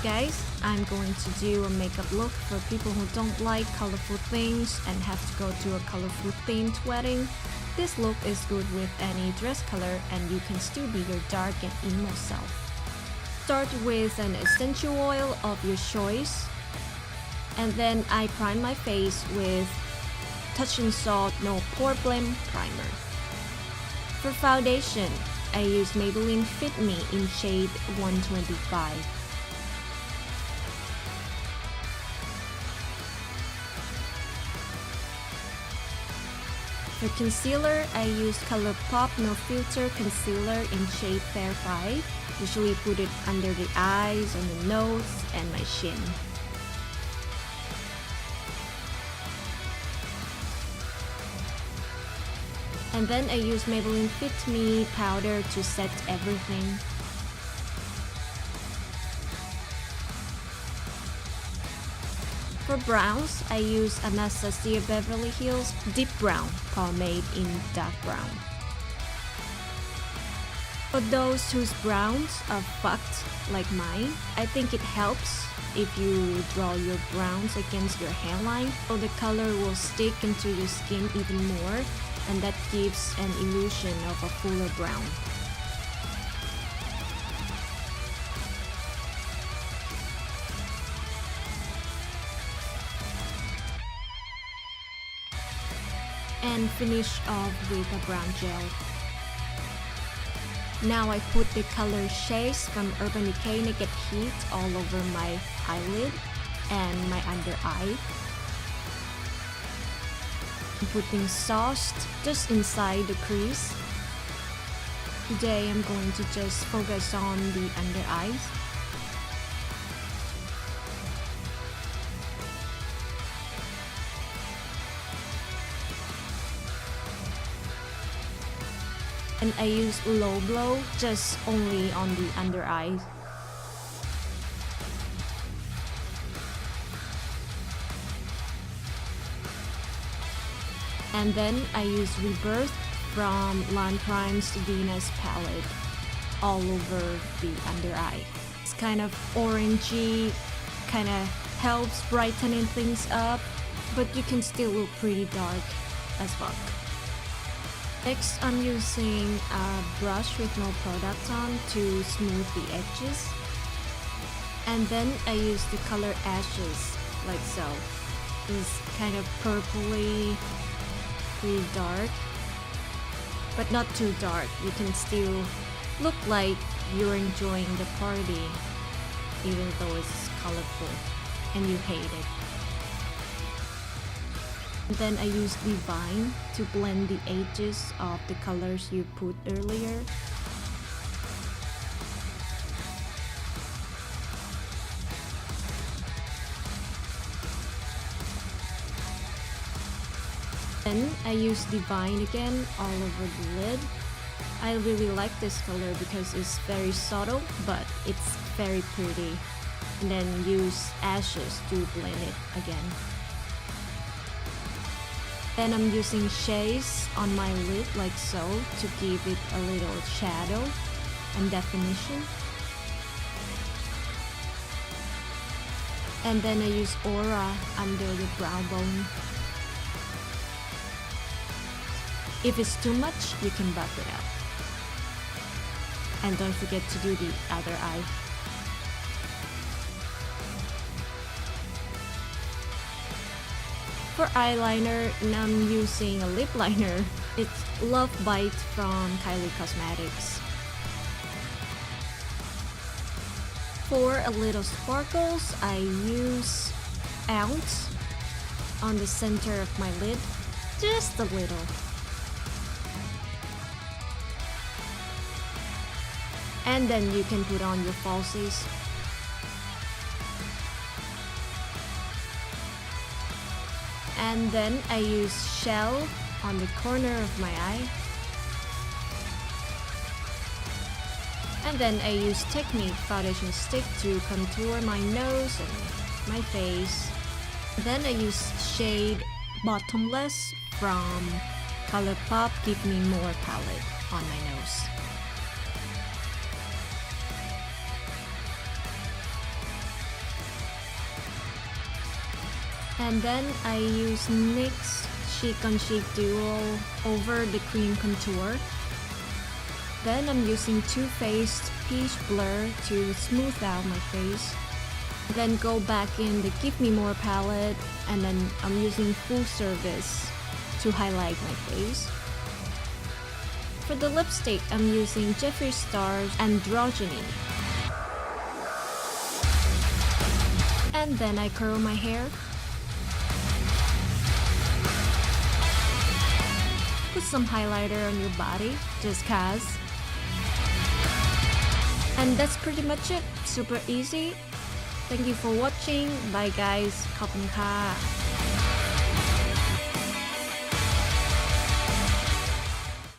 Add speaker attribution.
Speaker 1: guys, I'm going to do a makeup look for people who don't like colorful things and have to go to a colorful themed wedding. This look is good with any dress color and you can still be your dark and emo self. Start with an essential oil of your choice. And then I prime my face with Touch and Salt No Poreblem Primer. For foundation, I use Maybelline Fit Me in shade 125. For concealer, I use Colourpop No Filter Concealer in shade Fair 5. Usually put it under the eyes, on the nose, and my chin. And then I use Maybelline Fit Me powder to set everything. For browns, I use Anastasia Beverly Hills Deep Brown Pomade in dark brown. For those whose browns are fucked like mine, I think it helps if you draw your browns against your hairline, so the color will stick into your skin even more, and that gives an illusion of a fuller brown. And finish off with a brown gel. Now I put the color Shades from Urban Decay Naked Heat all over my eyelid and my under eye. I'm putting Sauced just inside the crease. Today I'm going to just focus on the under eyes. And I use low blow just only on the under eyes. And then I use Rebirth from Lime Prime's Venus palette all over the under eye. It's kind of orangey, kind of helps brightening things up, but you can still look pretty dark as fuck. Next, I'm using a brush with no product on to smooth the edges. And then I use the color Ashes, like so. It's kind of purpley, pretty dark, but not too dark. You can still look like you're enjoying the party, even though it's colorful and you hate it. Then I use Divine to blend the edges of the colors you put earlier. Then I use Divine again all over the lid. I really like this color because it's very subtle, but it's very pretty. And then use Ashes to blend it again. Then I'm using Shades on my lid like so to give it a little shadow and definition. And then I use Aura under the brow bone. If it's too much, you can buff it out. And don't forget to do the other eye. For eyeliner, I'm using a lip liner. It's Love Bite from Kylie Cosmetics. For a little sparkles, I use Ounce on the center of my lid, just a little. And then you can put on your falsies. And then I use Shell on the corner of my eye. And then I use Technic foundation stick to contour my nose and my face. Then I use shade Bottomless from Colourpop Give Me More palette on my nose. And then I use NYX Cheek on Cheek Duo over the cream contour. Then I'm using Too Faced Peach Blur to smooth out my face. Then go back in the Give Me More palette, and then I'm using Full Service to highlight my face. For the lipstick, I'm using Jeffree Star's Androgyny. And then I curl my hair. Put some highlighter on your body, just cause. And that's pretty much it. Super easy. Thank you for watching. Bye guys. ขอบคุณค่ะ